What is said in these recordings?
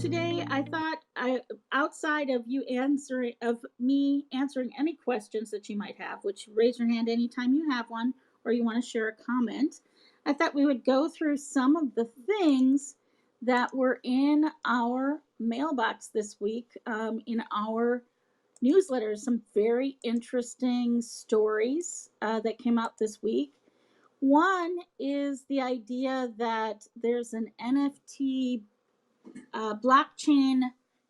today I thought outside of me answering any questions that you might have, which raise your hand anytime you have one or you want to share a comment, I thought we would go through some of the things that were in our mailbox this week, in our newsletters. Some very interesting stories that came out this week. One is the idea that there's an NFT blockchain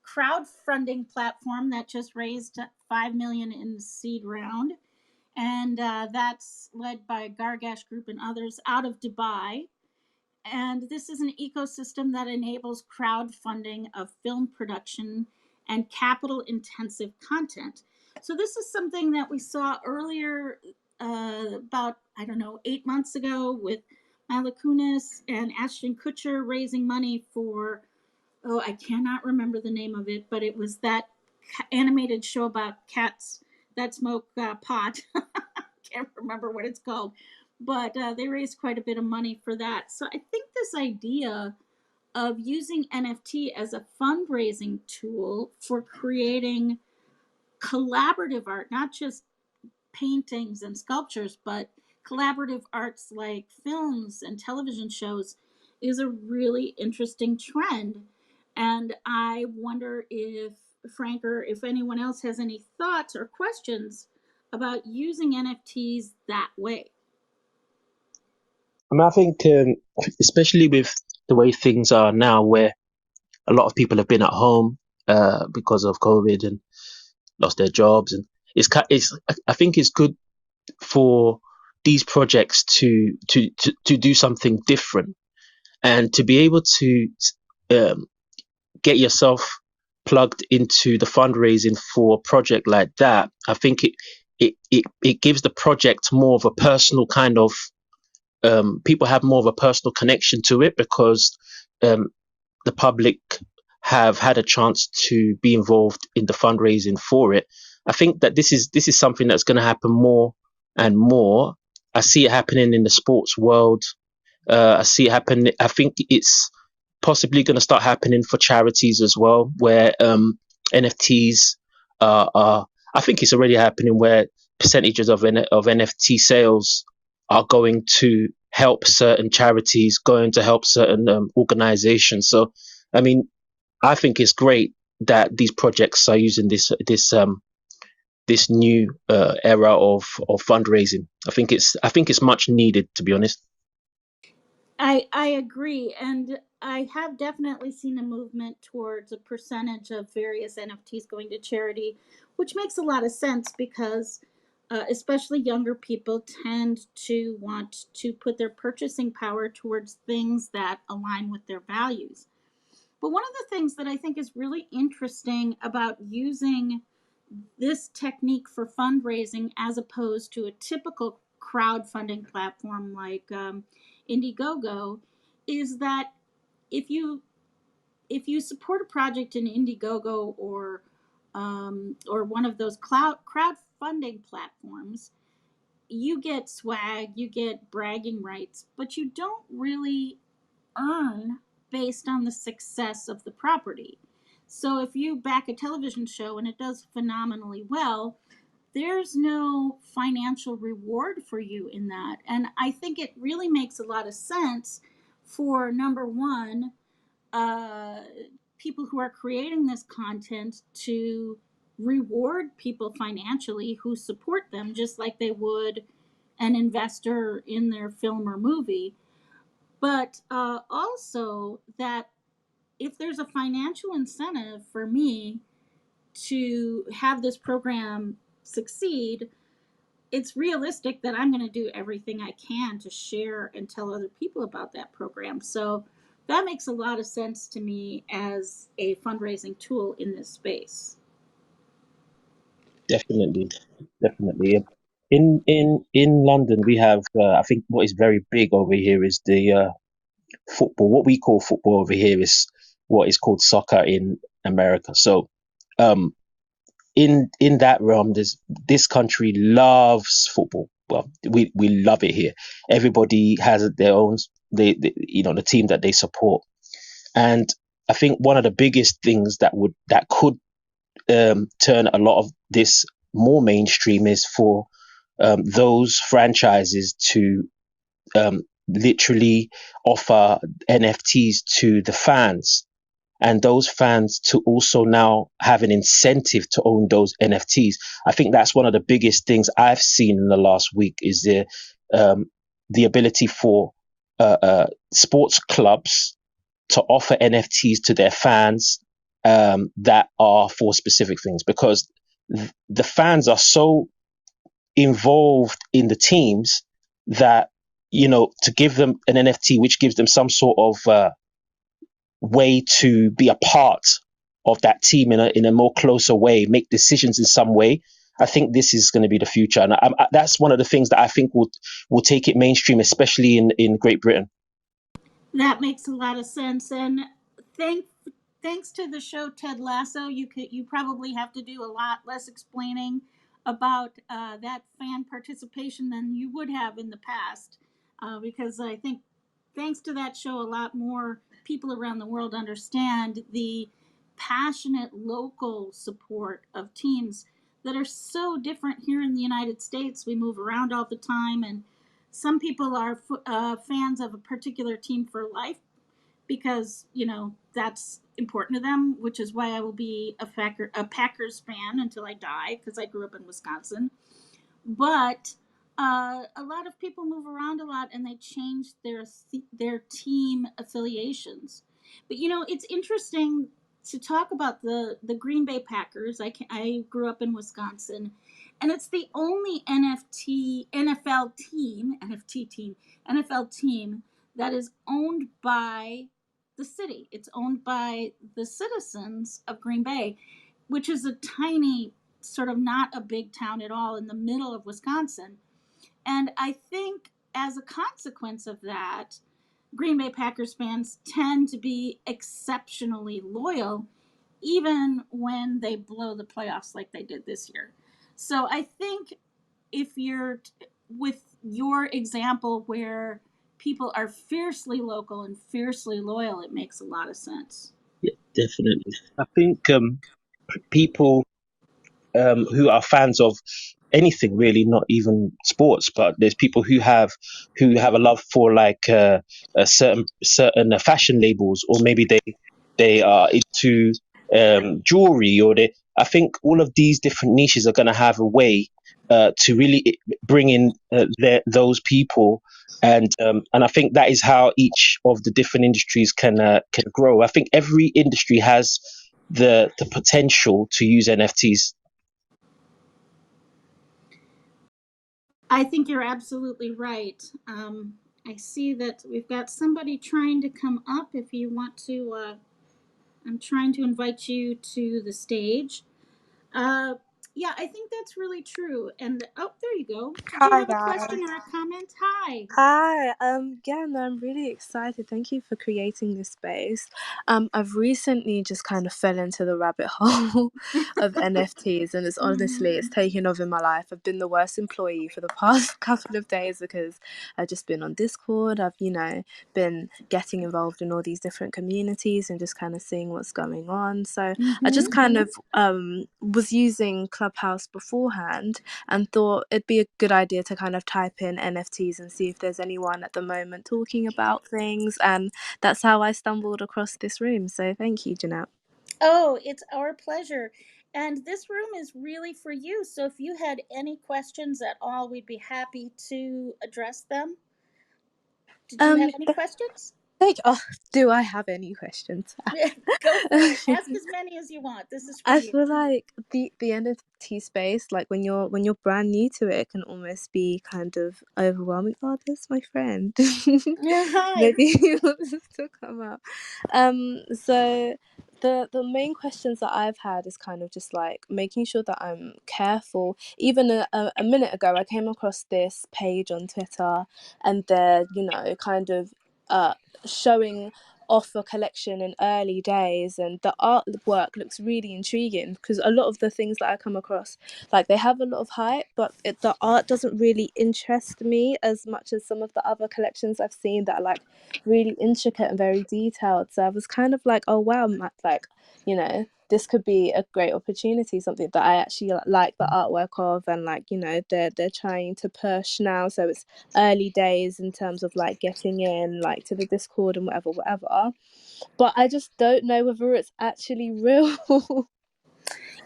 crowdfunding platform that just raised 5 million in the seed round, and that's led by Gargash Group and others out of Dubai. And this is an ecosystem that enables crowdfunding of film production and capital intensive content. So this is something that we saw earlier, about, I don't know, 8 months ago, with Mila Kunis and Ashton Kutcher raising money for, oh, I cannot remember the name of it, but it was that animated show about cats that smoke pot. Can't remember what it's called, but they raised quite a bit of money for that. So I think this idea of using NFT as a fundraising tool for creating collaborative art, not just paintings and sculptures, but collaborative arts like films and television shows, is a really interesting trend. And I wonder if Frank or if anyone else has any thoughts or questions about using NFTs that way. I think, especially with the way things are now, where a lot of people have been at home because of COVID and lost their jobs, and I think it's good for these projects to do something different and to be able to um, get yourself plugged into the fundraising for a project like that. I think it gives the project more of a personal kind of, people have more of a personal connection to it because um, the public have had a chance to be involved in the fundraising for it. I think that this is something that's going to happen more and more. I see it happening in the sports world. I see it happen. I think it's possibly going to start happening for charities as well, where NFTs are. I think it's already happening where percentages of NFT sales are going to help certain charities, going to help certain organizations. So, I mean, I think it's great that these projects are using this new era of fundraising. I think it's much needed, to be honest. I agree, and I have definitely seen a movement towards a percentage of various NFTs going to charity, which makes a lot of sense because especially younger people tend to want to put their purchasing power towards things that align with their values. But one of the things that I think is really interesting about using this technique for fundraising as opposed to a typical crowdfunding platform like Indiegogo is that if you support a project in Indiegogo or one of those crowdfunding platforms, you get swag, you get bragging rights, but you don't really earn based on the success of the property. So if you back a television show and it does phenomenally well, there's no financial reward for you in that. And I think it really makes a lot of sense for, number one, uh, people who are creating this content to reward people financially who support them, just like they would an investor in their film or movie. But also that if there's a financial incentive for me to have this program succeed, it's realistic that I'm going to do everything I can to share and tell other people about that program. So that makes a lot of sense to me as a fundraising tool in this space. Definitely, definitely. In London, we have, I think what is very big over here is the football. What we call football over here is what is called soccer in America. So, um, in that realm, this country loves football. Well, we love it here. Everybody has their own, the team that they support, and I think one of the biggest things that could turn a lot of this more mainstream is for those franchises to literally offer NFTs to the fans, and those fans to also now have an incentive to own those NFTs. I think that's one of the biggest things I've seen in the last week is the ability for sports clubs to offer NFTs to their fans that are for specific things, because the fans are so involved in the teams that, to give them an NFT which gives them some sort of way to be a part of that team in a more closer way, make decisions in some way. I think this is going to be the future, and that's one of the things that I think will take it mainstream, especially in Great Britain. That makes a lot of sense. And thank thanks to the show Ted Lasso, you probably have to do a lot less explaining about that fan participation than you would have in the past, because I think thanks to that show, a lot more people around the world understand the passionate local support of teams that are so different here in the United States. We move around all the time, and some people are fans of a particular team for life because that's important to them, which is why I will be a Packers fan until I die because I grew up in Wisconsin. But a lot of people move around a lot and they change their team affiliations. But it's interesting to talk about the Green Bay Packers. I grew up in Wisconsin, and it's the only NFL team that is owned by the city. It's owned by the citizens of Green Bay, which is a tiny, sort of not a big town at all in the middle of Wisconsin. And I think as a consequence of that, Green Bay Packers fans tend to be exceptionally loyal, even when they blow the playoffs like they did this year. So I think if you're with your example where people are fiercely local and fiercely loyal, it makes a lot of sense. Yeah, definitely. I think people who are fans of anything really, not even sports, but there's people who have a love for like a certain fashion labels, or maybe they are into jewelry, or they. I think all of these different niches are going to have a way to really bring in those people, and I think that is how each of the different industries can grow. I think every industry has the potential to use NFTs. I think you're absolutely right. I see that we've got somebody trying to come up. If you want to, I'm trying to invite you to the stage. Uh, yeah, I think that's really true. And oh, there you go. Did you Hi have a guys. question or a comment? Hi. Hi. Yeah, no, I'm really excited. Thank you for creating this space. I've recently just kind of fell into the rabbit hole of NFTs, and it's Mhm. taken over my life. I've been the worst employee for the past couple of days because I've just been on Discord. I've been getting involved in all these different communities and just kind of seeing what's going on. So I Mhm. just kind of was using Clubhouse beforehand and thought it'd be a good idea to kind of type in NFTs and see if there's anyone at the moment talking about things. And that's how I stumbled across this room. So thank you, Jeanette. Oh, it's our pleasure. And this room is really for you. So if you had any questions at all, we'd be happy to address them. Did you Um, have any questions? oh, do I have any questions? Go for it. Ask as many as you want. This is for I you. feel like the NFT space, like when you're brand new to it, can almost be kind of overwhelming. Oh, there's my friend. Hi. Maybe he wants to come up. So the main questions that I've had is kind of just like making sure that I'm careful. Even a minute ago, I came across this page on Twitter, and they're kind of showing off a collection in early days, and the artwork looks really intriguing because a lot of the things that I come across, like, they have a lot of hype, but the art doesn't really interest me as much as some of the other collections I've seen that are like really intricate and very detailed. So I was kind of like, oh wow, like, this could be a great opportunity, something that I actually like the artwork of, and like, they're trying to push now. So it's early days in terms of like getting in like to the Discord and whatever. But I just don't know whether it's actually real.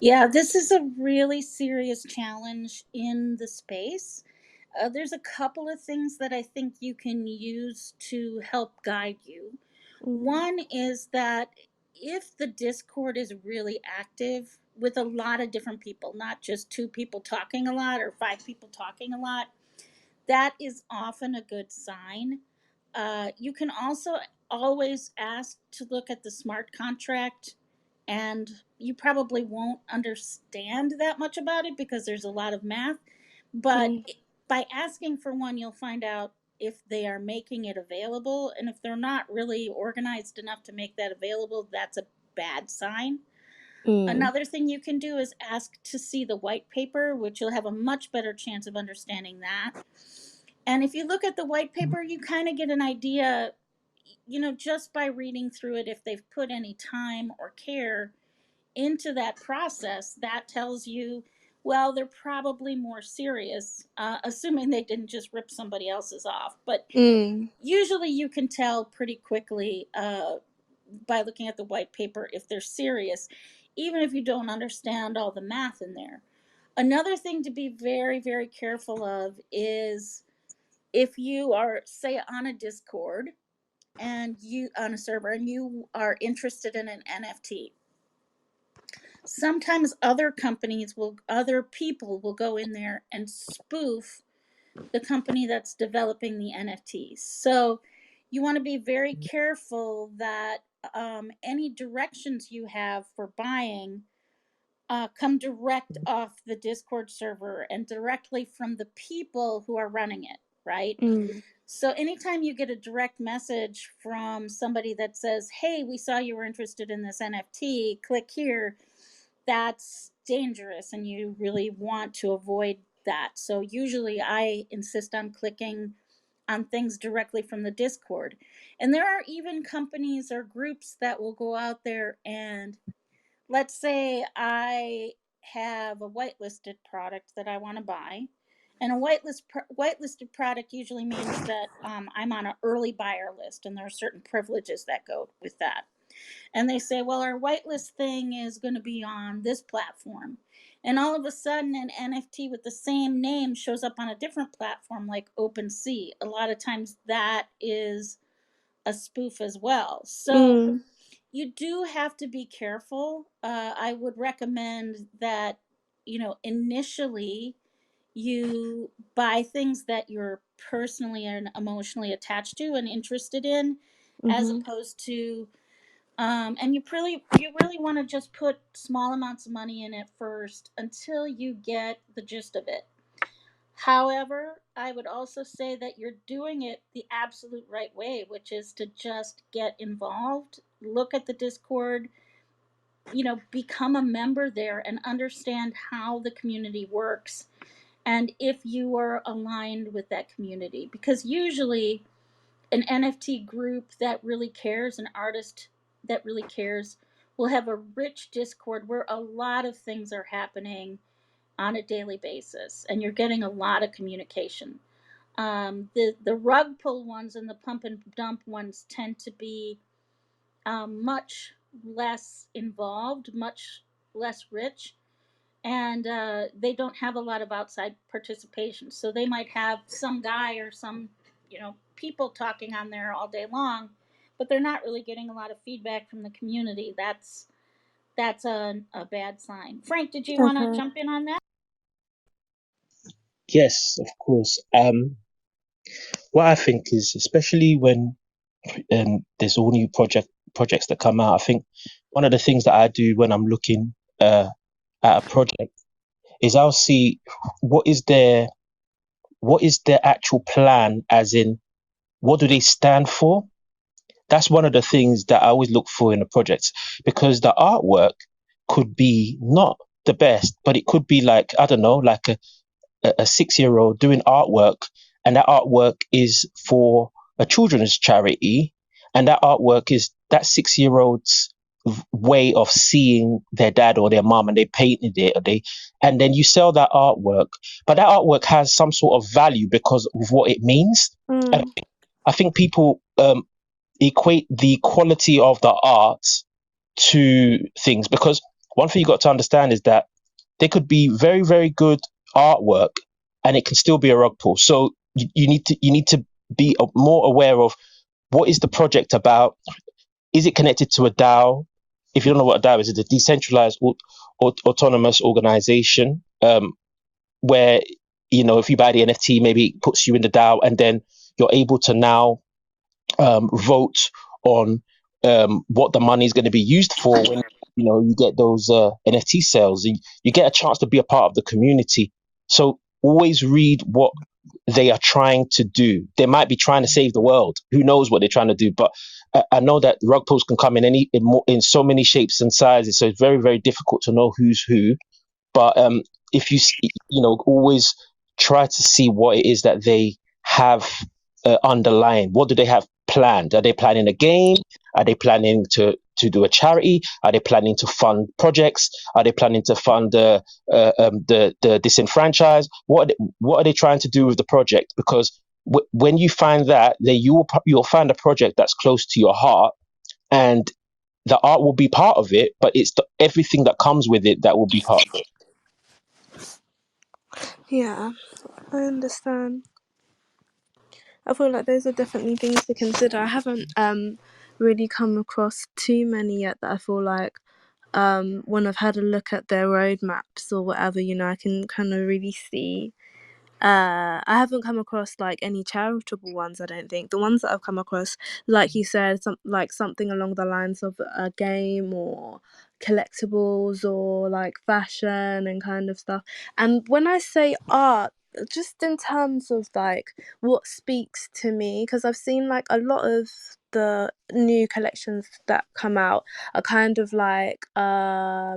Yeah, this is a really serious challenge in the space. There's a couple of things that I think you can use to help guide you. One is that if the Discord is really active with a lot of different people, not just two people talking a lot or five people talking a lot, that is often a good sign. You can also always ask to look at the smart contract, and you probably won't understand that much about it because there's a lot of math. But Mm, by asking for one, you'll find out if they are making it available. And if they're not really organized enough to make that available, that's a bad sign. mm, Another thing you can do is ask to see the white paper, which you'll have a much better chance of understanding that. And if you look at the white paper, you kind of get an idea, just by reading through it, if they've put any time or care into that process. That tells you, well, they're probably more serious, assuming they didn't just rip somebody else's off. But mm, usually you can tell pretty quickly by looking at the white paper if they're serious, even if you don't understand all the math in there. Another thing to be very, very careful of is if you are, say, on a Discord and you on a server and you are interested in an NFT. Sometimes other people will go in there and spoof the company that's developing the NFTs. So you want to be very careful that any directions you have for buying come direct off the Discord server and directly from the people who are running it, right? mm, So anytime you get a direct message from somebody that says, "Hey, we saw you were interested in this NFT, click here," that's dangerous and you really want to avoid that. So usually I insist on clicking on things directly from the Discord. And there are even companies or groups that will go out there and, let's say I have a whitelisted product that I want to buy. And a whitelisted product usually means that I'm on an early buyer list, and there are certain privileges that go with that. And they say, well, our whitelist thing is going to be on this platform. And all of a sudden, an NFT with the same name shows up on a different platform like OpenSea. A lot of times that is a spoof as well. So mm, you do have to be careful. I would recommend that, initially you buy things that you're personally and emotionally attached to and interested in, as mhm, opposed to and you really want to just put small amounts of money in it first until you get the gist of it. However, I would also say that you're doing it the absolute right way, which is to just get involved, look at the Discord, become a member there and understand how the community works, and if you are aligned with that community. Because usually an NFT group that really cares, an artist that really cares, will have a rich Discord where a lot of things are happening on a daily basis, and you're getting a lot of communication. The rug pull ones and the pump and dump ones tend to be much less involved, much less rich, and they don't have a lot of outside participation. So they might have some guy or some, people talking on there all day long, but they're not really getting a lot of feedback from the community. That's a bad sign. Frank, did you want to okay. jump in on that? Yes, of course. What I think is, especially when there's all new projects that come out, I think one of the things that I do when I'm looking at a project is I'll see what is their what is their actual plan, as in what do they stand for, that's one of the things that I always look for in a project, because the artwork could be not the best, but it could be like, I don't know, like a 6 year old doing artwork, and that artwork is for a children's charity, and that artwork is that 6 year old's way of seeing their dad or their mom, and they painted it, and then you sell that artwork, but that artwork has some sort of value because of what it means. And Mm. I think people equate the quality of the art to things, because one thing you got to understand is that there could be very, very good artwork and it can still be a rug pull. So you need to be more aware of what is the project about. Is it connected to a DAO? If you don't know what a DAO is, it's a decentralized autonomous organization, where, if you buy the NFT, maybe it puts you in the DAO, and then you're able to now vote on what the money is going to be used for when you get those NFT sales. You get a chance to be a part of the community. So always read what they are trying to do. They might be trying to save the world. Who knows what they're trying to do? But I know that rug pulls can come in so many shapes and sizes. So it's very, very difficult to know who's who. But if always try to see what it is that they have underlying. What do they have planned? Are they planning a game? Are they planning to do a charity? Are they planning to fund projects? Are they planning to fund the disenfranchised? What are they trying to do with the project? Because when you find that, then you'll find a project that's close to your heart, and the art will be part of it, but it's everything that comes with it that will be part of it. Yeah, I understand. I feel like those are definitely things to consider. I haven't really come across too many yet that I feel like when I've had a look at their roadmaps or whatever, I can kind of really see. I haven't come across like any charitable ones. I don't think the ones that I've come across, like you said, something along the lines of a game or collectibles or like fashion and kind of stuff. And when I say art, just in terms of like what speaks to me, because I've seen like a lot of the new collections that come out are kind of like how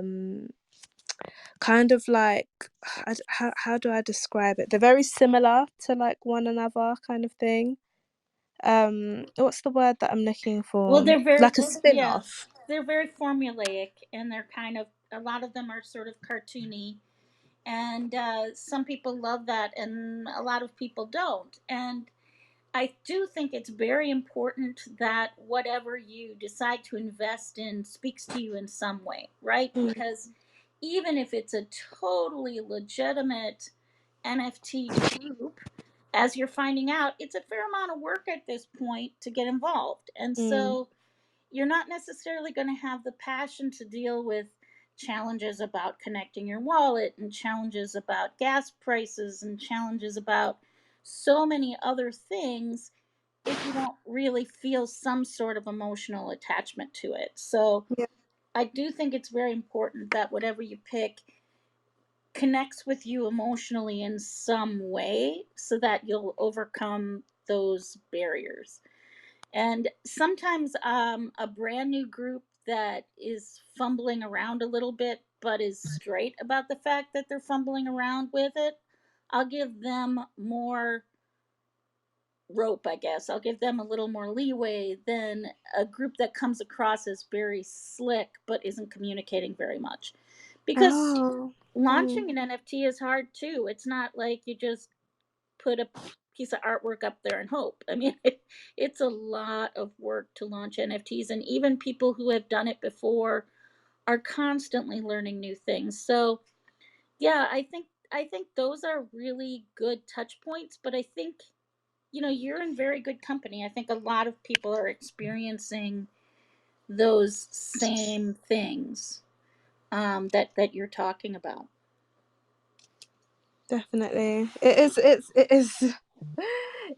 do I describe it? They're very similar to like one another kind of thing. What's the word that I'm looking Well, for? they're very, Like a yeah, spin-off. they're very formulaic, and they're kind of, a lot of them are sort of cartoony, and some people love that, and a lot of people don't. And I do think it's very important that whatever you decide to invest in speaks to you in some way, right? Mm, Because even if it's a totally legitimate NFT group, as you're finding out, it's a fair amount of work at this point to get involved. And mm, so you're not necessarily going to have the passion to deal with challenges about connecting your wallet, and challenges about gas prices, and challenges about so many other things if you don't really feel some sort of emotional attachment to it. So yeah, I do think it's very important that whatever you pick connects with you emotionally in some way, so that you'll overcome those barriers. And sometimes a brand new group that is fumbling around a little bit, but is straight about the fact that they're fumbling around with it, I'll give them more rope, I guess. I'll give them a little more leeway than a group that comes across as very slick but isn't communicating very much. Because oh, launching mm, an NFT is hard too. It's not like you just put a piece of artwork up there and hope. I mean, it's a lot of work to launch NFTs, and even people who have done it before are constantly learning new things. So, yeah, I think those are really good touch points, but I think you're in very good company. I think a lot of people are experiencing those same things that you're talking about. definitely. It is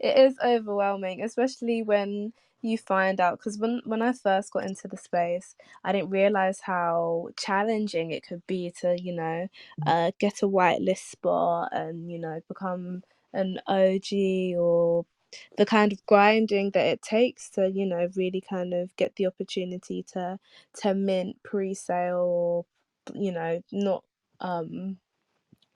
it is overwhelming, especially when you find out, because when I first got into the space, I didn't realize how challenging it could be to get a whitelist spot and become an OG or the kind of grinding that it takes to, you know, really kind of get the opportunity to mint pre-sale, or, you know, not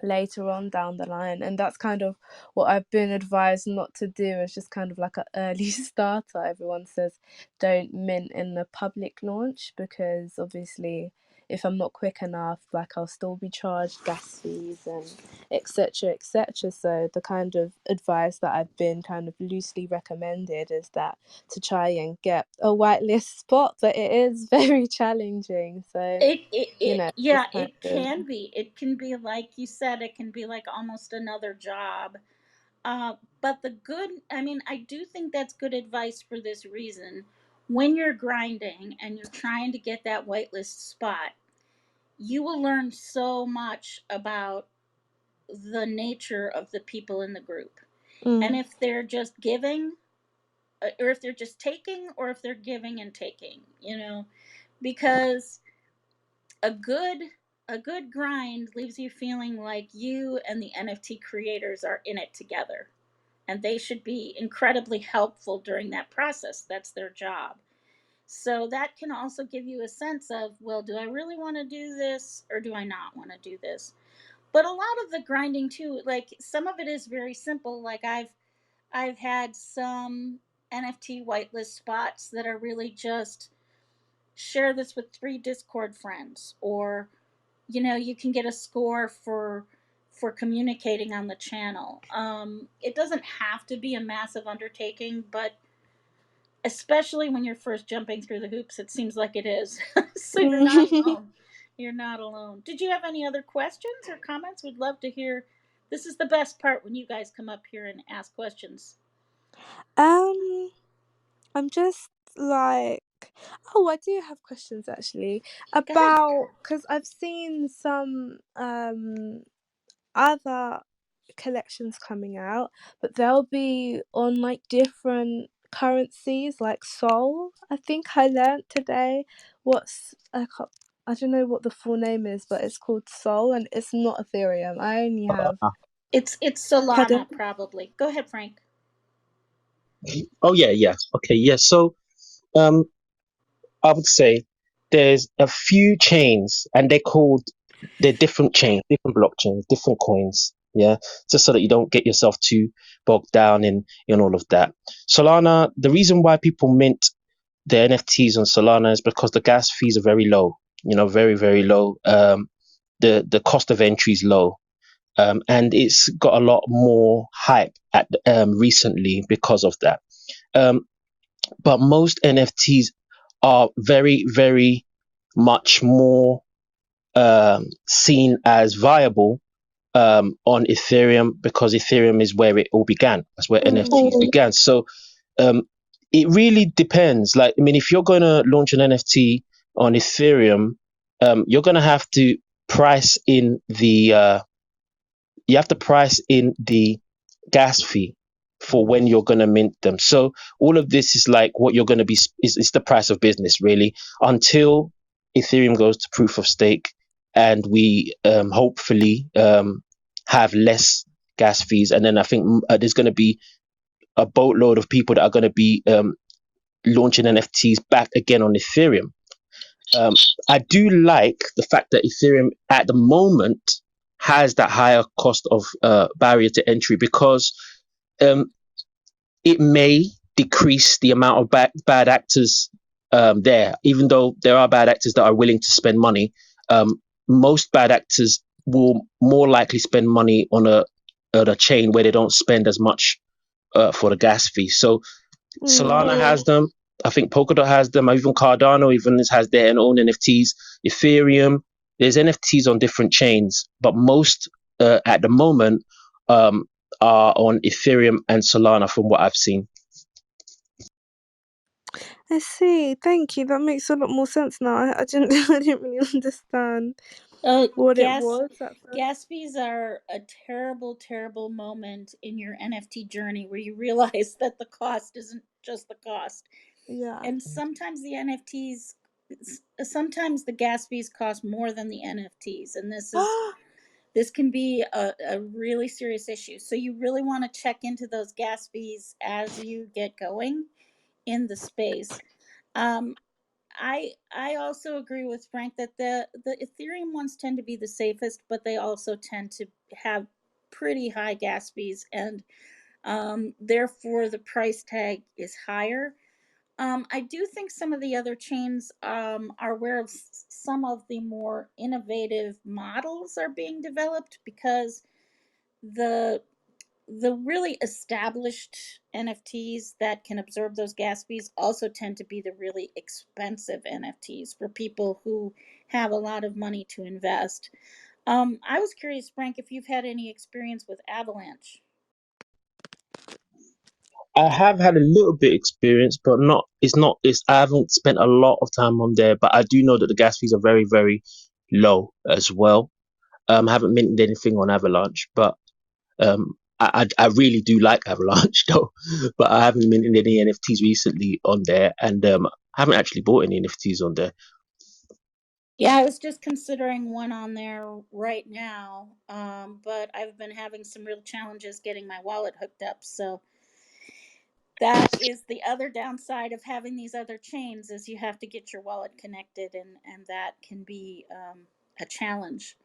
later on down the line. And that's kind of what I've been advised not to do. It's just kind of like an early starter. Everyone says don't mint in the public launch, because obviously if I'm not quick enough, like, I'll still be charged gas fees and etc etc. So the kind of advice that I've been kind of loosely recommended is that to try and get a whitelist spot, but it is very challenging. So, you know, Yeah, just kind it of can be. It can be like you said. It can be like almost another job. But the good, I mean, I do think that's good advice for this reason. When you're grinding and you're trying to get that whitelist spot, you will learn so much about the nature of the people in the group. And mm. if they're just giving, or if they're just taking, or if they're giving and taking, because a good a good grind leaves you feeling like you and the NFT creators are in it together, and they should be incredibly helpful during that process. That's their job. So that can also give you a sense of, well, do I really want to do this or do I not want to do this? But a lot of the grinding too, like some of it is very simple. Like I've had some NFT whitelist spots that are really just share this with 3 Discord friends, or you can get a score for communicating on the channel. It doesn't have to be a massive undertaking, but especially when you're first jumping through the hoops, it seems like it is. So you're not alone. You're not alone. Did you have any other questions or comments? We'd love to hear. This is the best part, when you guys come up here and ask questions. Um, I'm just like, oh, I do have questions actually Go ahead. about, because I've seen some other collections coming out, but they'll be on like different currencies, like Sol. I think I learnt today I don't know what the full name is, but it's called Sol, and it's not Ethereum. I only have. It's Pardon? Solana, probably. Go ahead, Frank. Oh yeah, yeah. Okay, yeah. So um, I would say there's a few chains, and they're different chains, different blockchains, different coins. Yeah, just so that you don't get yourself too bogged down in all of that. Solana, the reason why people mint the NFTs on Solana is because the gas fees are very low. Very very low. The cost of entry is low. And it's got a lot more hype recently because of that. Um, but most NFTs are very, very much more seen as viable on Ethereum, because Ethereum is where it all began. That's where NFTs began. So um, it really depends. Like, I mean, if you're going to launch an NFT on Ethereum, you're going to have to price in the you have to price in the gas fee for when you're going to mint them. So all of this is like what you're going to be is the price of business, really, until Ethereum goes to proof of stake, and we hopefully have less gas fees. And then I think there's going to be a boatload of people that are going to be launching NFTs back again on Ethereum. I do like the fact that Ethereum at the moment has that higher cost of barrier to entry, because um, it may decrease the amount of bad actors there. Even though there are bad actors that are willing to spend money, most bad actors will more likely spend money on a chain where they don't spend as much for the gas fee. So Solana has them. I think Polkadot has them. Even Cardano even has their own NFTs. Ethereum, there's NFTs on different chains, but most at the moment um, are on Ethereum and Solana, from what I've seen. I see. Thank you. That makes a lot more sense now. I didn't I didn't really understand what it Gas was at first. gas fees are a terrible, terrible moment in your NFT journey, where you realize that the cost isn't just the cost. Yeah. And sometimes sometimes the gas fees cost more than the NFTs. And this can be a really serious issue. So you really want to check into those gas fees as you get going in the space. Um, I also agree with Frank that the Ethereum ones tend to be the safest, but they also tend to have pretty high gas fees, and therefore the price tag is higher. I do think some of the other chains are aware of some of the more innovative models are being developed, because the the really established NFTs that can absorb those gas fees also tend to be the really expensive NFTs for people who have a lot of money to invest. I was curious, Frank, if you've had any experience with Avalanche. I have had a little bit experience, but not. It's not. It's. I haven't spent a lot of time on there, but I do know that the gas fees are very, very low as well. I haven't minted anything on Avalanche, but I really do like Avalanche though, but I haven't minted any NFTs recently on there, and I haven't actually bought any NFTs on there. Yeah, I was just considering one on there right now, but I've been having some real challenges getting my wallet hooked up. So that is the other downside of having these other chains, is you have to get your wallet connected, and that can be a challenge.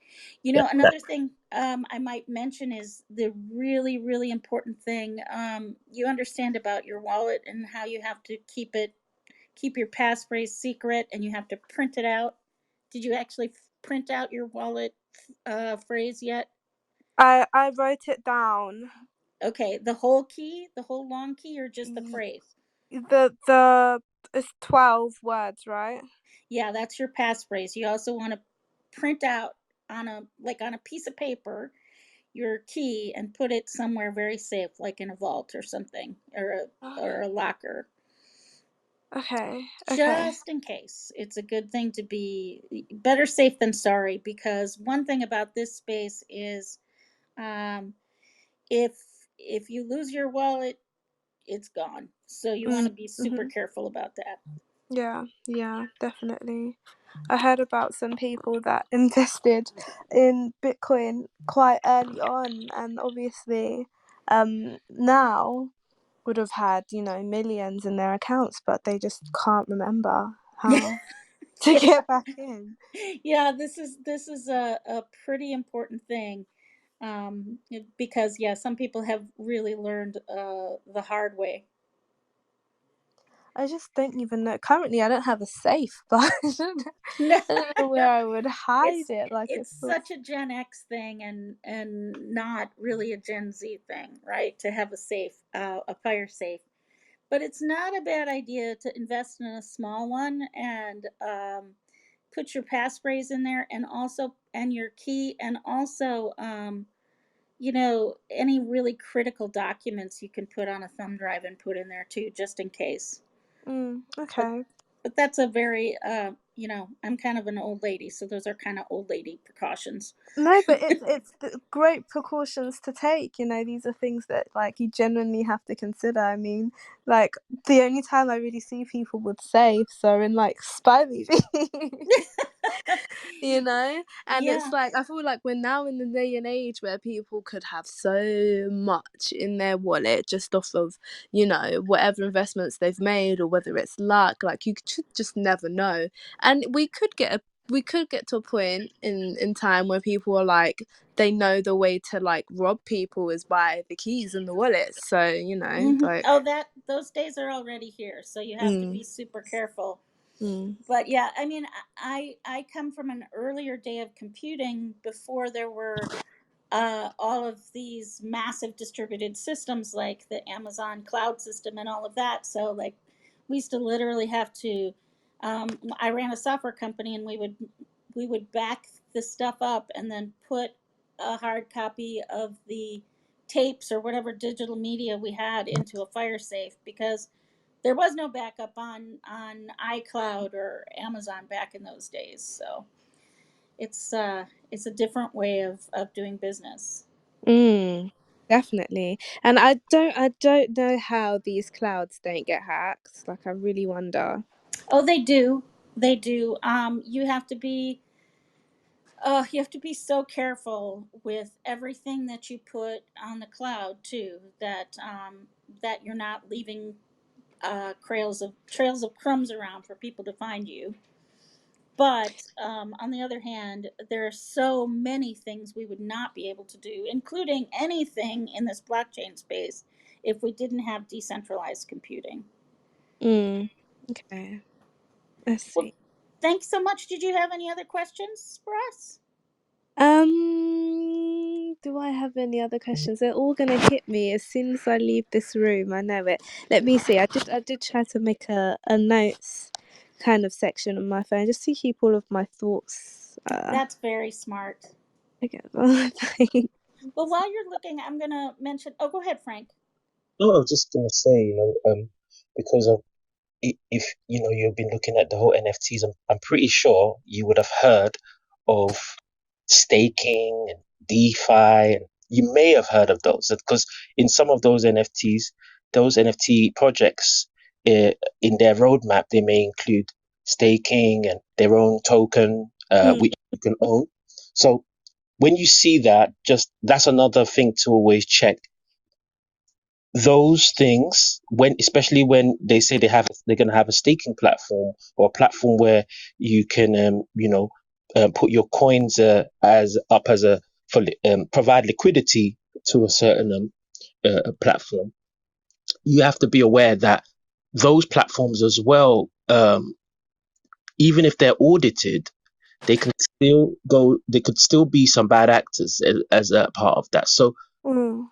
That, that Another thing I might mention is the really, really important thing. You understand about your wallet and how you have to keep your passphrase secret, and you have to print it out. Did you actually print out your wallet phrase yet? I wrote it down. Okay, the whole key, the whole long key, or just the Y- phrase? The it's 12 words, right? Yeah, that's your passphrase. You also want to print out on a piece of paper your key and put it somewhere very safe, like in a vault or something, or a locker, Okay, okay. just in case. It's a good thing to be better safe than sorry, because one thing about this space is, um, if if you lose your wallet, it's gone. So you want Mm, to be super mm-hmm. careful about that. Yeah, definitely. I heard about some people that invested in Bitcoin quite early on, and obviously, now would have had, millions in their accounts, but they just can't remember how to Yeah, get back in. yeah. This is a pretty important thing, because yeah, some people have really learned the hard way. I just don't even know. Currently, I don't have a safe, but No, I don't know where I would hide it's it. Like it it's feels. such a Gen X thing, and not really a Gen Z thing, right? To have a fire safe, but it's not a bad idea to invest in a small one, and put your passphrase in there, and your key, and also any really critical documents you can put on a thumb drive and put in there too, just in case. But Okay. but that's a very I'm kind of an old lady, so those are kind of old lady precautions. No, but it's great precautions to take. These are things that like you genuinely have to consider. I mean, like the only time I really see people with safes are in like spy movies. And it's Yeah. like I feel like we're now in the day and age where people could have so much in their wallet just off of whatever investments they've made, or whether it's luck. Like you should just never know. And we could get to a point in time where people are like, they know the way to like rob people is by the keys and the wallets, so like. Oh, that those days are already here, so you have to Mm, be super careful. mm, But yeah, I mean, I come from an earlier day of computing, before there were all of these massive distributed systems like the Amazon cloud system and all of that. So like, we used to literally have to. I ran a software company, and we would back the stuff up and then put a hard copy of the tapes or whatever digital media we had into a fire safe, because there was no backup on iCloud or Amazon back in those days. So it's a different way of doing business. mm, definitely. And I don't know how these clouds don't get hacked. Like I really wonder. Oh, they do. They do. You have to be You have to be so careful with everything that you put on the cloud too. That you're not leaving trails of crumbs around for people to find you. But on the other hand, there are so many things we would not be able to do, including anything in this blockchain space, if we didn't have decentralized computing. Okay, I Well, see. thanks so much. Did you have any other questions for us? Do I have any other questions? They're all gonna hit me as soon as I leave this room. I know it. Let me see. I did try to make a notes kind of section on my phone just to keep all of my thoughts That's very smart. together. Well, while you're looking, I'm going to mention. Oh, go ahead, Frank. No, I was just gonna say, because of if you've been looking at the whole NFTs, I'm pretty sure you would have heard of staking and DeFi. And you may have heard of those because in some of those NFTs, those NFT projects, in their roadmap, they may include staking and their own token, Mm, which you can own. So when you see that, just that's another thing to always check those things when, especially when they say they're going to have a staking platform or a platform where you can put your coins as a for provide liquidity to a certain platform. You have to be aware that those platforms as well, even if they're audited, they could still be some bad actors as a part of that. So mm,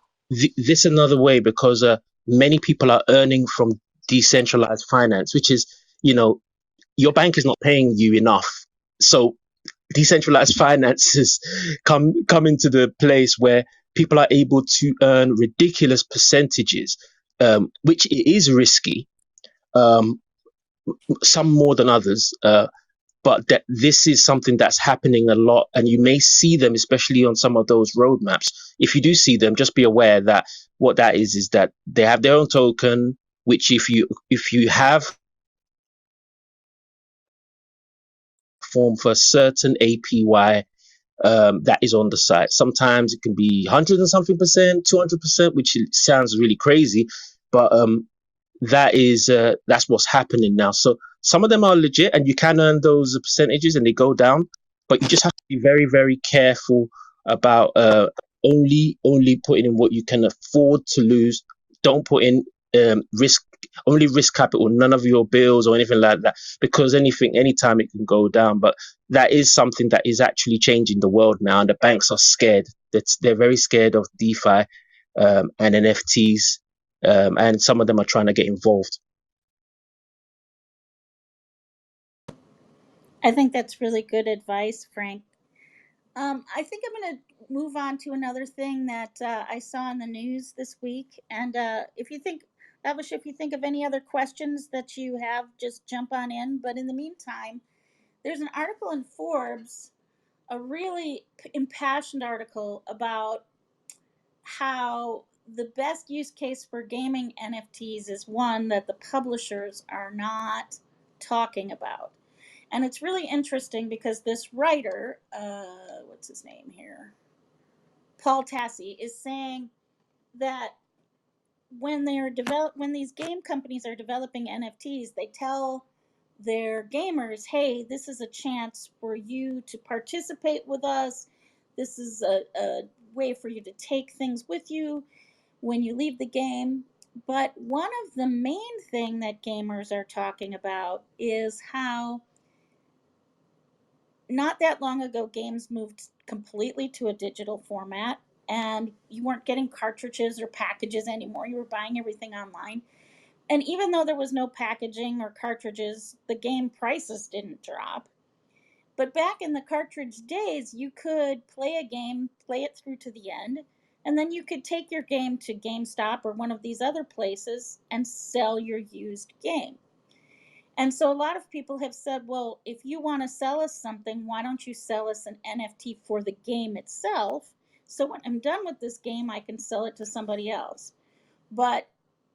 this another way because many people are earning from decentralized finance, which is, you know, your bank is not paying you enough. So decentralized finances come into the place where people are able to earn ridiculous percentages, which it is risky, um, some more than others. But that this is something that's happening a lot, and you may see them, especially on some of those roadmaps. If you do see them, just be aware that what that is that they have their own token, which if you have form for a certain APY, that is on the site. Sometimes it can be 100 and something percent, 200%, which sounds really crazy, but that's what's happening now. So some of them are legit, and you can earn those percentages, and they go down. But you just have to be very, very careful about only putting in what you can afford to lose. Don't put in risk capital, none of your bills or anything like that, because anytime it can go down. But that is something that is actually changing the world now, and the banks are scared. They're very scared of DeFi and NFTs, and some of them are trying to get involved. I think that's really good advice, Frank. I think I'm going to move on to another thing that I saw in the news this week. And if you think, Lavish, if you think of any other questions that you have, just jump on in. But in the meantime, there's an article in Forbes, a really impassioned article about how the best use case for gaming NFTs is one that the publishers are not talking about. And it's really interesting because this writer, what's his name here? Paul Tassi, is saying that when these game companies are developing NFTs, they tell their gamers, "Hey, this is a chance for you to participate with us. This is a way for you to take things with you when you leave the game." But one of the main thing that gamers are talking about is how not that long ago games moved completely to a digital format, and you weren't getting cartridges or packages anymore. You were buying everything online. And even though there was no packaging or cartridges, the game prices didn't drop. But back in the cartridge days, you could play a game, play it through to the end, and then you could take your game to GameStop or one of these other places and sell your used game. And so a lot of people have said, well, if you want to sell us something, why don't you sell us an NFT for the game itself? So when I'm done with this game, I can sell it to somebody else. But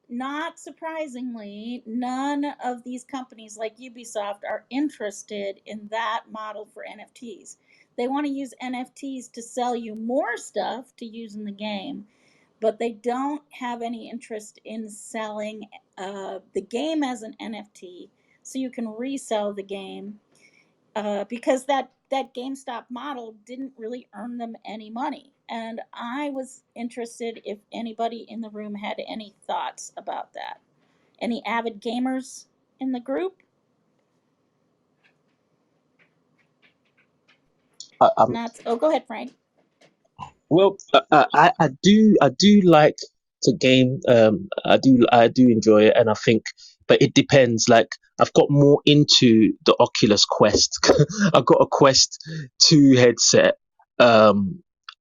not surprisingly, none of these companies like Ubisoft are interested in that model for NFTs. They want to use NFTs to sell you more stuff to use in the game, but they don't have any interest in selling the game as an NFT, so you can resell the game, because that GameStop model didn't really earn them any money. And I was interested if anybody in the room had any thoughts about that. Any avid gamers in the group? I'm Not. Oh, go ahead, Frank. Well, I do like to game. I do enjoy it, and I think, but it depends. Like, I've got more into the Oculus Quest. I got a Quest 2 headset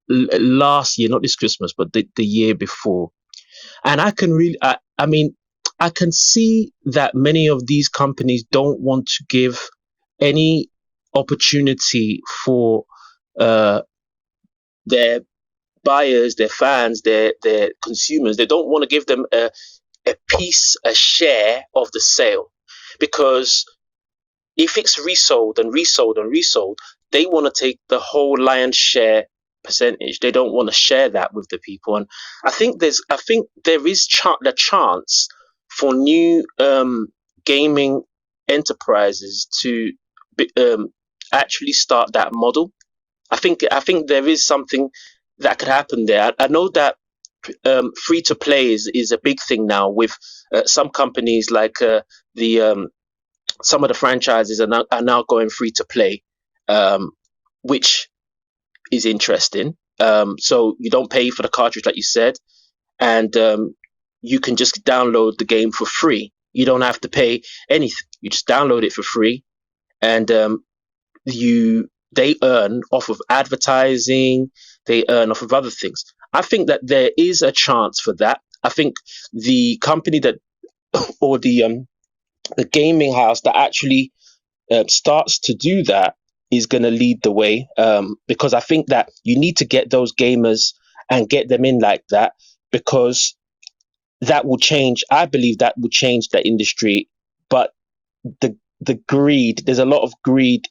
last year, not this Christmas, but the year before, and I can really, I mean, I can see that many of these companies don't want to give any opportunity for uh their buyers, their fans, their consumers. They don't want to give them a piece, a share of the sale, because if it's resold and resold and resold, they want to take the whole lion's share percentage. They don't want to share that with the people. And I think there is the chance for new gaming enterprises to be, actually start that model. I think there is something that could happen there. I know that free to play is a big thing now with some companies like the some of the franchises are now going free to play, um, which is interesting. So you don't pay for the cartridge, like you said, and you can just download the game for free. You don't have to pay anything. You just download it for free, and they earn off of advertising, they earn off of other things. I think that there is a chance for that. I think the company that or the gaming house that actually starts to do that is going to lead the way, because I think that you need to get those gamers and get them in like that, because that will change. I believe that will change the industry. But the greed, there's a lot of greed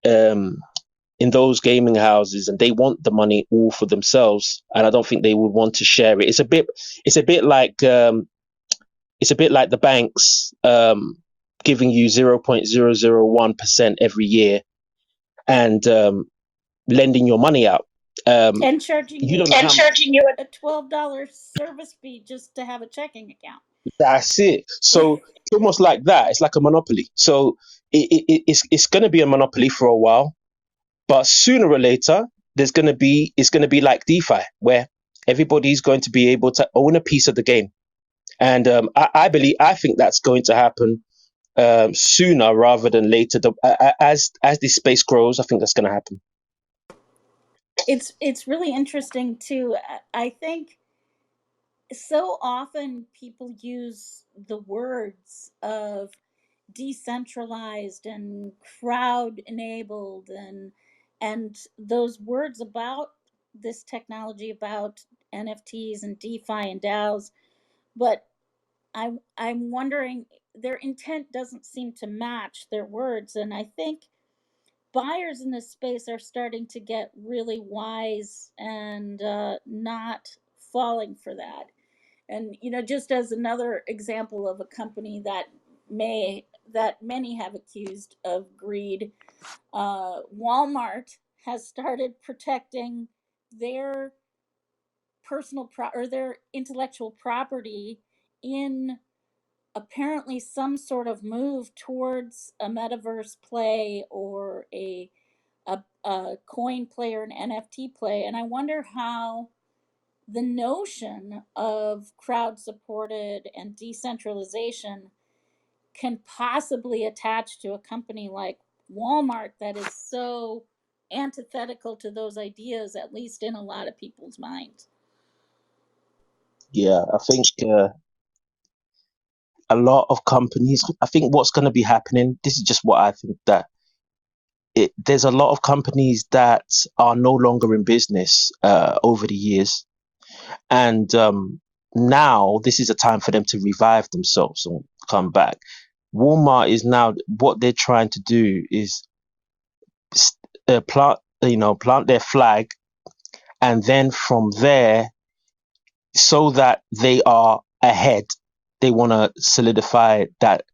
um, in those gaming houses, and they want the money all for themselves, and I don't think they would want to share it. It's a bit like it's a bit like the banks giving you 0.001% every year, and lending your money out. And charging You you don't know how a $12 service fee just to have a checking account. That's it. So it's almost like that. It's like a monopoly. So it's going to be a monopoly for a while, but sooner or later, it's going to be like DeFi, where everybody's going to be able to own a piece of the game. And I think that's going to happen sooner rather than later. As this space grows, I think that's going to happen. It's really interesting too. I think so often people use the words of decentralized and crowd enabled, and those words about this technology, about NFTs and DeFi and DAOs. But I'm wondering, their intent doesn't seem to match their words, and I think buyers in this space are starting to get really wise and not falling for that. And just as another example of a company that many have accused of greed, Walmart has started protecting their or their intellectual property in apparently some sort of move towards a metaverse play or a coin play or an NFT play. And I wonder how the notion of crowd supported and decentralization can possibly attach to a company like Walmart that is so antithetical to those ideas, at least in a lot of people's minds. Yeah, I think a lot of companies. I think what's going to be happening. This is just what I think, that there's a lot of companies that are no longer in business over the years, and now this is a time for them to revive themselves and come back. Walmart is now, what they're trying to do is plant their flag, and then from there, so that they are ahead, they want to solidify that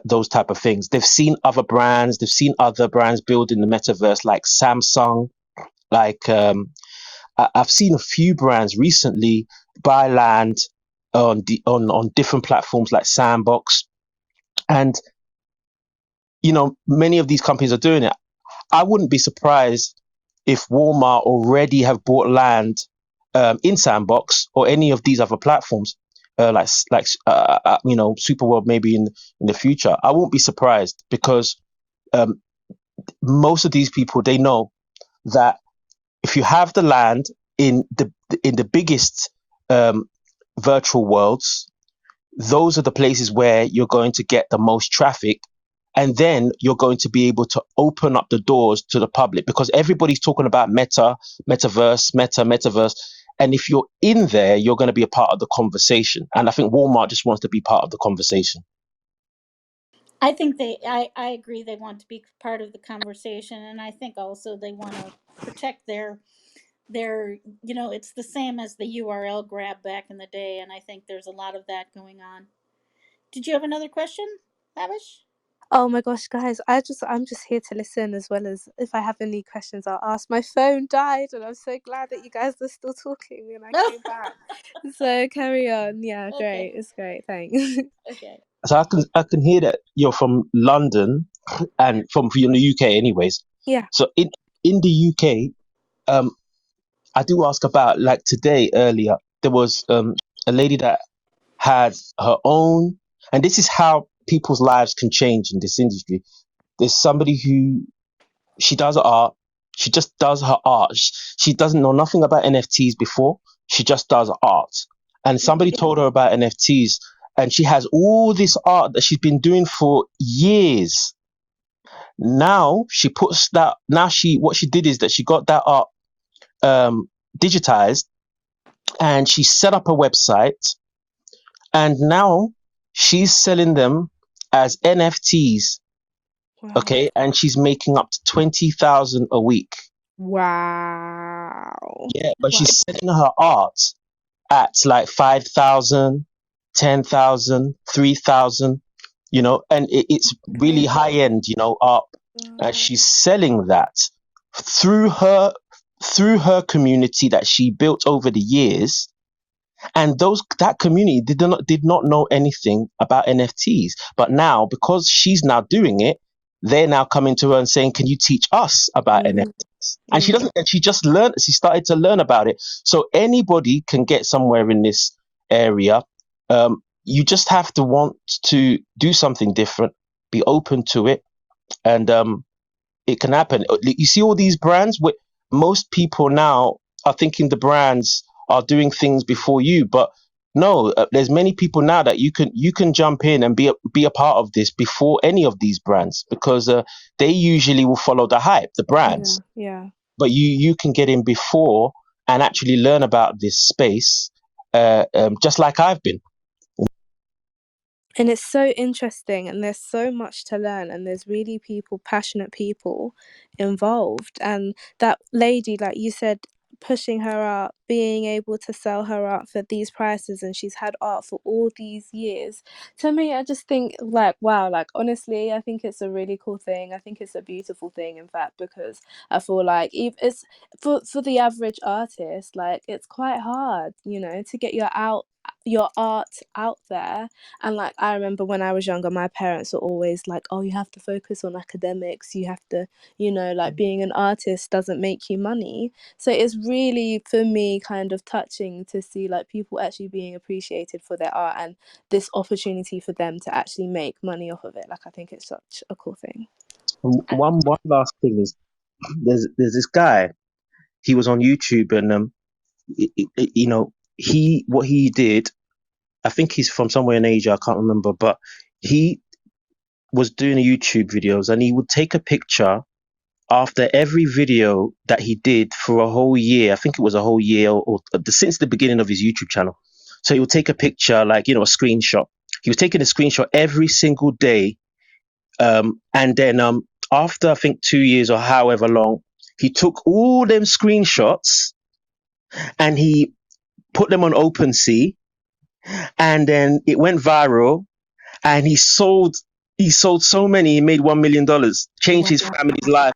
those type of things. They've seen other brands build in the metaverse, like Samsung, like I've seen a few brands recently buy land on different platforms like Sandbox, and many of these companies are doing it. I wouldn't be surprised if Walmart already have bought land in Sandbox or any of these other platforms, Superworld maybe in the future. I won't be surprised, because um, most of these people, they know that if you have the land in the biggest um, virtual worlds, those are the places where you're going to get the most traffic, and then you're going to be able to open up the doors to the public, because everybody's talking about metaverse, and if you're in there, you're going to be a part of the conversation. And I think Walmart just wants to be part of the conversation. I think I agree they want to be part of the conversation, and I think also they want to protect their it's the same as the URL grab back in the day, and I think there's a lot of that going on. Did you have another question, Lavish? Oh my gosh, guys, I'm just here to listen, as well as if I have any questions I'll ask. My phone died and I'm so glad that you guys are still talking when I came back. So carry on. Yeah, Okay. great. It's great. Thanks. Okay. So I can hear that you're from London and from the UK, anyways. Yeah. So in the UK, um, I do ask about, like, today earlier, there was a lady that had her own, and this is how people's lives can change in this industry. There's somebody who, she does art, she just does her art. She doesn't know nothing about NFTs before, she just does art. And somebody told her about NFTs, and she has all this art that she's been doing for years. Now she puts that, now she, what she did is that she got that art digitized, and she set up a website, and now she's selling them as NFTs. Wow. Okay, and she's making up to 20,000 a week. Wow. Yeah, but Wow. she's selling her art at like 5,000, 10,000, 3,000. And it's really high end, art. And she's selling that through her through her community that she built over the years. And that community did not know anything about NFTs. But now, because she's now doing it, they're now coming to her and saying, "Can you teach us about NFTs?" And she doesn't. And she just learned. She started to learn about it. So anybody can get somewhere in this area. You just have to want to do something different, be open to it, and it can happen. You see all these brands. Most people now are thinking the brands are doing things before you, but no, there's many people now that you can jump in and be a part of this before any of these brands, because they usually will follow the hype, the brands. Yeah. But you can get in before and actually learn about this space, just like I've been. And it's so interesting, and there's so much to learn, and there's really passionate people involved. And that lady, like you said, pushing her art, being able to sell her art for these prices, and she's had art for all these years. To me, I just think, like, wow, like, honestly, I think it's a really cool thing. I think it's a beautiful thing, in fact, because I feel like it's for the average artist, like, it's quite hard, to get your art out there. And like, I remember when I was younger, my parents were always like, "Oh, you have to focus on academics. You have to, like, being an artist doesn't make you money." So it's really, for me, kind of touching to see like people actually being appreciated for their art, and this opportunity for them to actually make money off of it. Like, I think it's such a cool thing. One last thing is, there's this guy. He was on YouTube, and he what he did. I think he's from somewhere in Asia. I can't remember, but he was doing YouTube videos, and he would take a picture after every video that he did for a whole year. I think it was a whole year, or since the beginning of his YouTube channel. So he would take a picture, like, a screenshot. He was taking a screenshot every single day, and then after I think 2 years or however long, he took all them screenshots and he put them on OpenSea, and then it went viral, and he sold so many. He made $1 million, changed his family's life.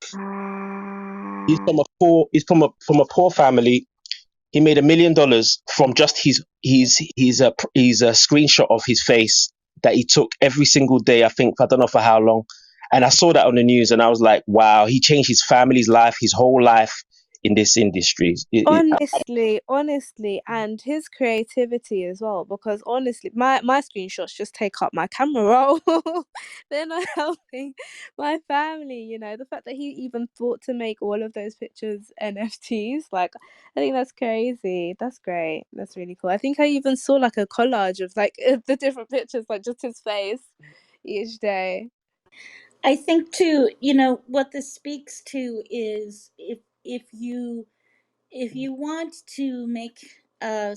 He's from a poor family. He made $1 million from just his screenshot of his face that he took every single day. I don't know for how long. And I saw that on the news, and I was like, wow, he changed his family's life, his whole life in this industry. Honestly, and his creativity as well, because honestly, my screenshots just take up my camera roll. They're not helping my family, the fact that he even thought to make all of those pictures NFTs, like, I think that's crazy. That's great. That's really cool. I think I even saw like a collage of like the different pictures, like just his face each day. I think too, what this speaks to is if you want to make a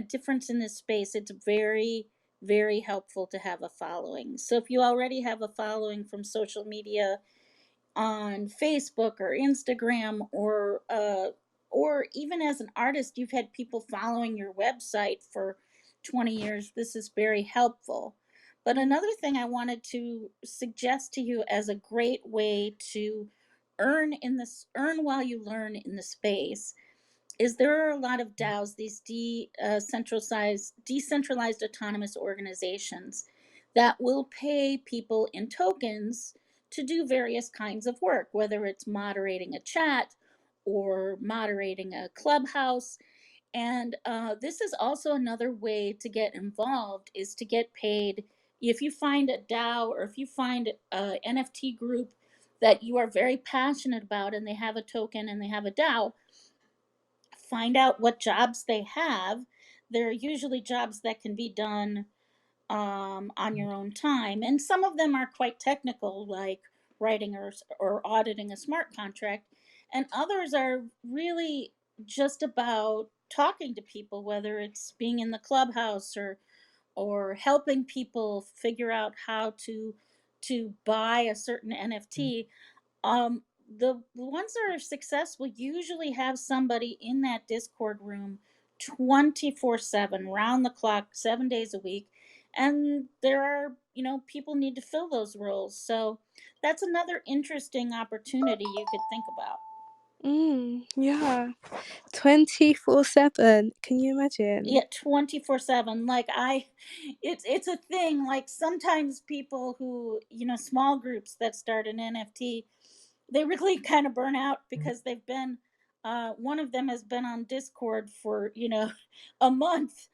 difference in this space, it's very, very helpful to have a following. So if you already have a following from social media on Facebook or Instagram, or even as an artist, you've had people following your website for 20 years. This is very helpful. But another thing I wanted to suggest to you as a great way to earn while you learn in the space is there are a lot of DAOs, these decentralized autonomous organizations that will pay people in tokens to do various kinds of work, whether it's moderating a chat or moderating a clubhouse. And this is also another way to get involved, is to get paid. If you find a DAO, or if you find an NFT group that you are very passionate about and they have a token and they have a DAO, find out what jobs they have. There are usually jobs that can be done on your own time, and some of them are quite technical, like writing or auditing a smart contract, and others are really just about talking to people, whether it's being in the clubhouse or helping people figure out how to buy a certain NFT. The ones that are successful usually have somebody in that Discord room 24/7, round the clock, 7 days a week. And there are, people need to fill those roles. So that's another interesting opportunity you could think about. Yeah. 24/7. Can you imagine? Yeah, 24/7. It's a thing. Like sometimes people who, small groups that start an NFT, they really kind of burn out because they've been one of them has been on Discord for a month,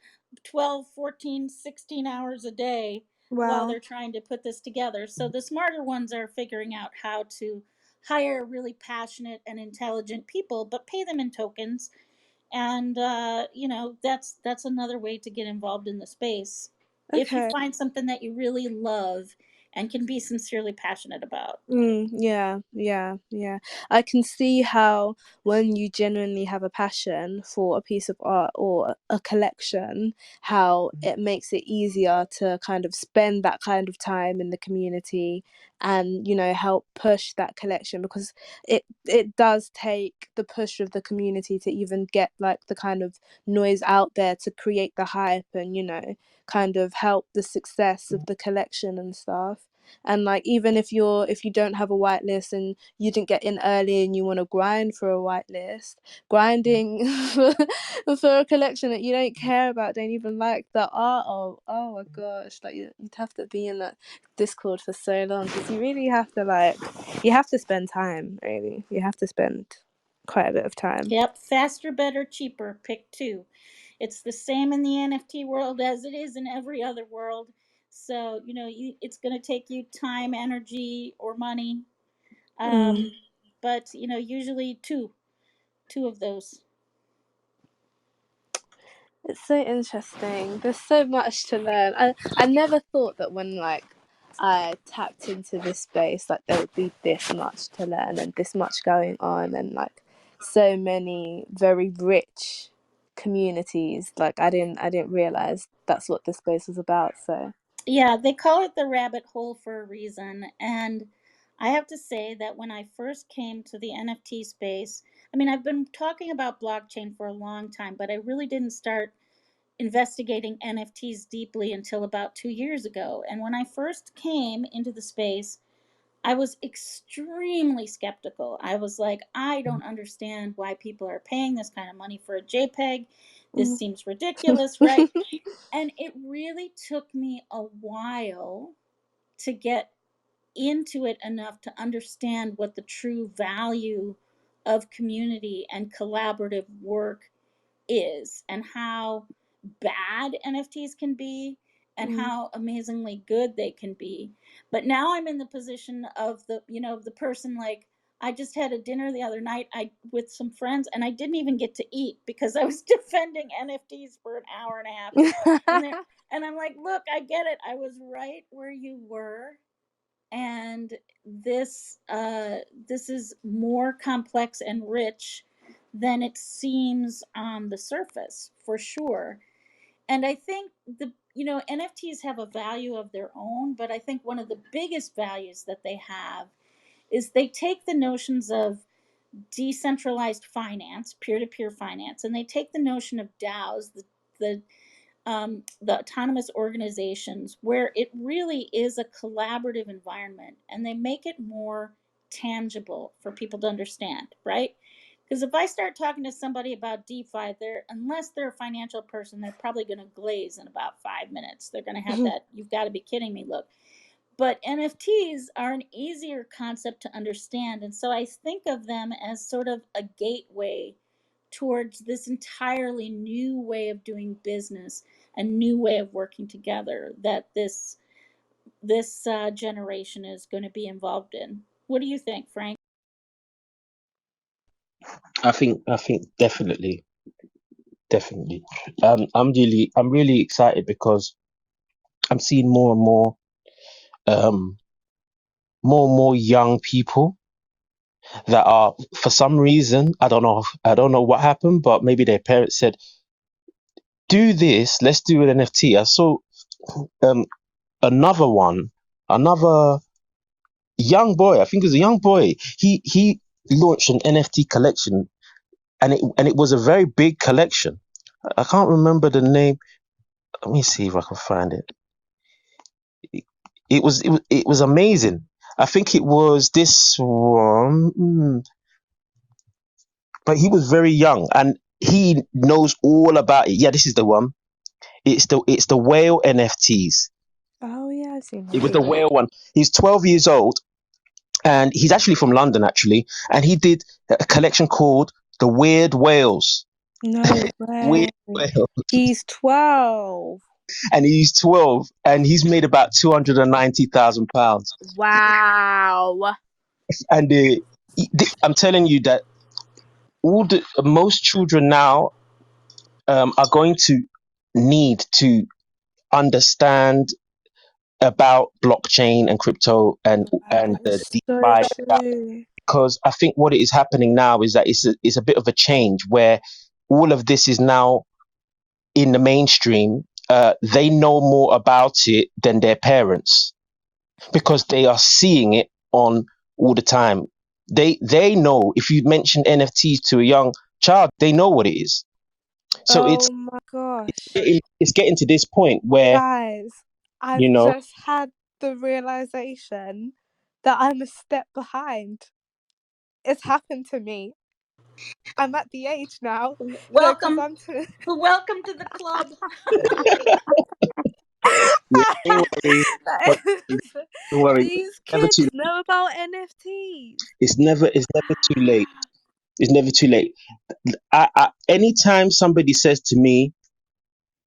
12, 14, 16 hours a day while Wow. they're trying to put this together. So the smarter ones are figuring out how to hire really passionate and intelligent people, but pay them in tokens. And that's another way to get involved in the space, if you Okay. find something that you really love and can be sincerely passionate about. Yeah. I can see how when you genuinely have a passion for a piece of art or a collection, how it makes it easier to kind of spend that kind of time in the community and, help push that collection, because it does take the push of the community to even get like the kind of noise out there to create the hype and, kind of help the success of the collection and stuff. And like, even if you don't have a whitelist and you didn't get in early and you want to grind for a whitelist, grinding for a collection that you don't care about, don't even like the art of, oh my gosh, like you'd have to be in that Discord for so long, because you really have to spend time. Really, you have to spend quite a bit of time. Yep, faster, better, cheaper. Pick two. It's the same in the NFT world as it is in every other world. So it's going to take you time, energy, or money. But usually two of those. It's so interesting. There's so much to learn. I never thought that when like I tapped into this space, like there would be this much to learn and this much going on, and like so many very rich communities. Like I didn't realize that's what this space was about. So Yeah, they call it the rabbit hole for a reason. And I have to say that when I first came to the NFT space, I mean, I've been talking about blockchain for a long time, but I really didn't start investigating NFTs deeply until about 2 years ago. And when I first came into the space, I was extremely skeptical. I was like, I don't understand why people are paying this kind of money for a JPEG. This seems ridiculous, right? And it really took me a while to get into it enough to understand what the true value of community and collaborative work is, and how bad NFTs can be and how amazingly good they can be. But now I'm in the position of the person, like, I just had a dinner the other night with some friends, and I didn't even get to eat because I was defending NFTs for an hour and a half. And I'm like, look, I get it. I was right where you were, and this is more complex and rich than it seems on the surface, for sure. And I think NFTs have a value of their own, but I think one of the biggest values that they have is they take the notions of decentralized finance, peer-to-peer finance, and they take the notion of DAOs, the the autonomous organizations, where it really is a collaborative environment, and they make it more tangible for people to understand, right? Because if I start talking to somebody about DeFi, unless they're a financial person, they're probably going to glaze in about 5 minutes. They're going to have that, you've got to be kidding me look. But NFTs are an easier concept to understand. And so I think of them as sort of a gateway towards this entirely new way of doing business, a new way of working together that this generation is going to be involved in. What do you think, Frank? I think definitely. I'm really excited because I'm seeing um, more and more young people that are, for some reason, I don't know what happened, but maybe their parents said, "Do this, let's do an NFT." I saw um another one, another young boy. I think it was a young boy. He launched an NFT collection, and it was a very big collection. I can't remember the name. Let me see if I can find it. It was amazing. I think it was this one, but he was very young and he knows all about it. Yeah, this is the one. It's the whale NFTs. Oh yeah, I've seen It was that. the whale one. He's 12 years old and he's actually from London actually, and he did a collection called the Weird Whales. No Weird way. Whale, He's 12. and he's 12 and he's made about £290,000. Wow. And I'm telling you that most children now are going to need to understand about blockchain and crypto and the It's so DeFi, true. because I think what is happening now is that it's a bit of a change where all of this is now in the mainstream. They know more about it than their parents because they are seeing it on all the time. They know if you mention NFTs to a young child, they know what it is. So Oh my gosh. it's getting to this point where Guys, you I've know just had the realization that I'm a step behind. It's happened to me. I'm at the age now. No, because Welcome, I'm too. welcome to the club. yeah, don't worry, don't don't worry. These Never too. kids know about NFTs. It's never too late. It's never too late. Anytime somebody says to me,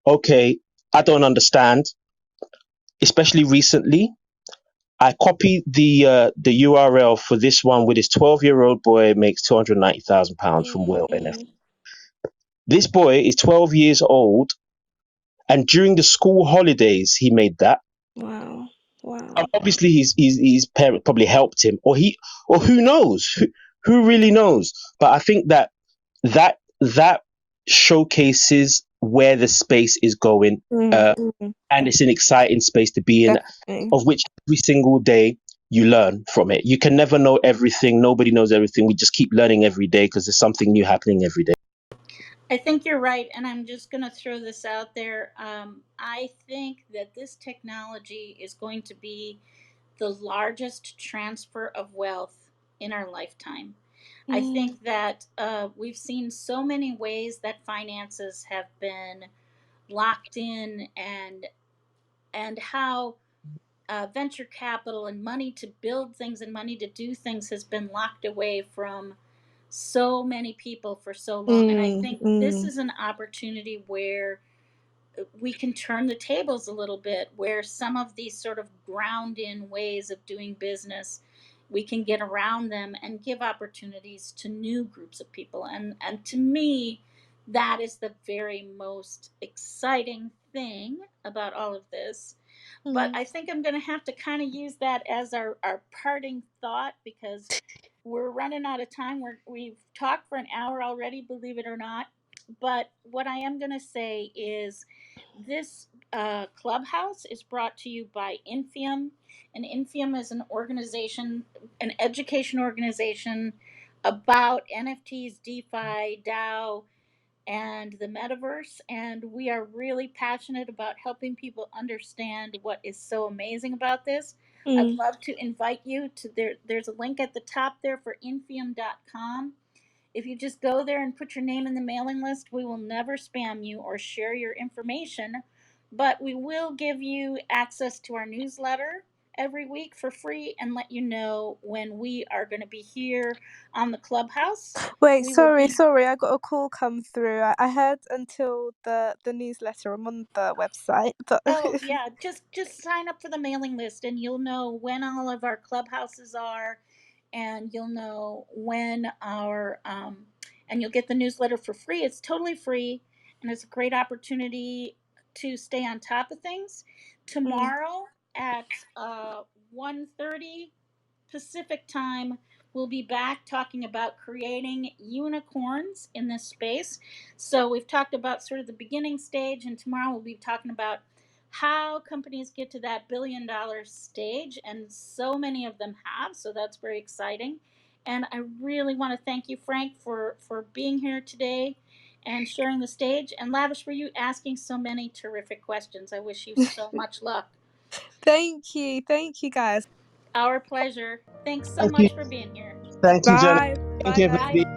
"Okay, I don't understand," especially recently, I copy the URL for this one with his 12-year-old boy makes £290,000 from Whale NFT. Mm, This boy is 12 years old, and during the school holidays, he made that. wow. Wow. Obviously, his parent probably helped him, or who knows, who really knows. But I think that showcases where the space is going, Mm, mm, and it's an exciting space to be in, definitely. of which every single day you learn from it. You can never know everything. Nobody knows everything. We just keep learning every day because there's something new happening every day. I think you're right, and I'm just going to throw this out there. I think that this technology is going to be the largest transfer of wealth in our lifetime. I think that we've seen so many ways that finances have been locked in, and how venture capital and money to build things and money to do things has been locked away from so many people for so long. And I think this is an opportunity where we can turn the tables a little bit, where some of these sort of ground in ways of doing business, we can get around them and give opportunities to new groups of people. And to me, that is the very most exciting thing about all of this. But I think I'm going to have to kind of use that as our parting thought, because we're running out of time. We've talked for an hour already, believe it or not. But what I am going to say is this clubhouse is brought to you by Infiom. And Infiom is an organization, an education organization about NFTs, DeFi, DAO, and the metaverse. And we are really passionate about helping people understand what is so amazing about this. I'd love to invite you to there's a link at the top there for infium.com. If you just go there and put your name in the mailing list, we will never spam you or share your information, but we will give you access to our newsletter every week for free and let you know when we are going to be here on the clubhouse. Wait, We will sorry, be I got a call come through. I heard until the newsletter. I'm on the website, but Oh yeah, just sign up for the mailing list and you'll know when all of our clubhouses are, and you'll know when our and you'll get the newsletter for free. It's totally free, and it's a great opportunity to stay on top of things. Tomorrow at 1:30 Pacific time, we'll be back talking about creating unicorns in this space. So we've talked about sort of the beginning stage, and tomorrow we'll be talking about how companies get to that $1 billion stage, and so many of them have. So that's very exciting. And I really want to thank you, Frank, for being here today and sharing the stage. And Lavish, for you asking so many terrific questions. I wish you so much luck. thank you guys. Our pleasure. Thanks so Thank you. much for being here. Thank you, Jenna. Bye, Thank bye, you, guys. Bye. everybody.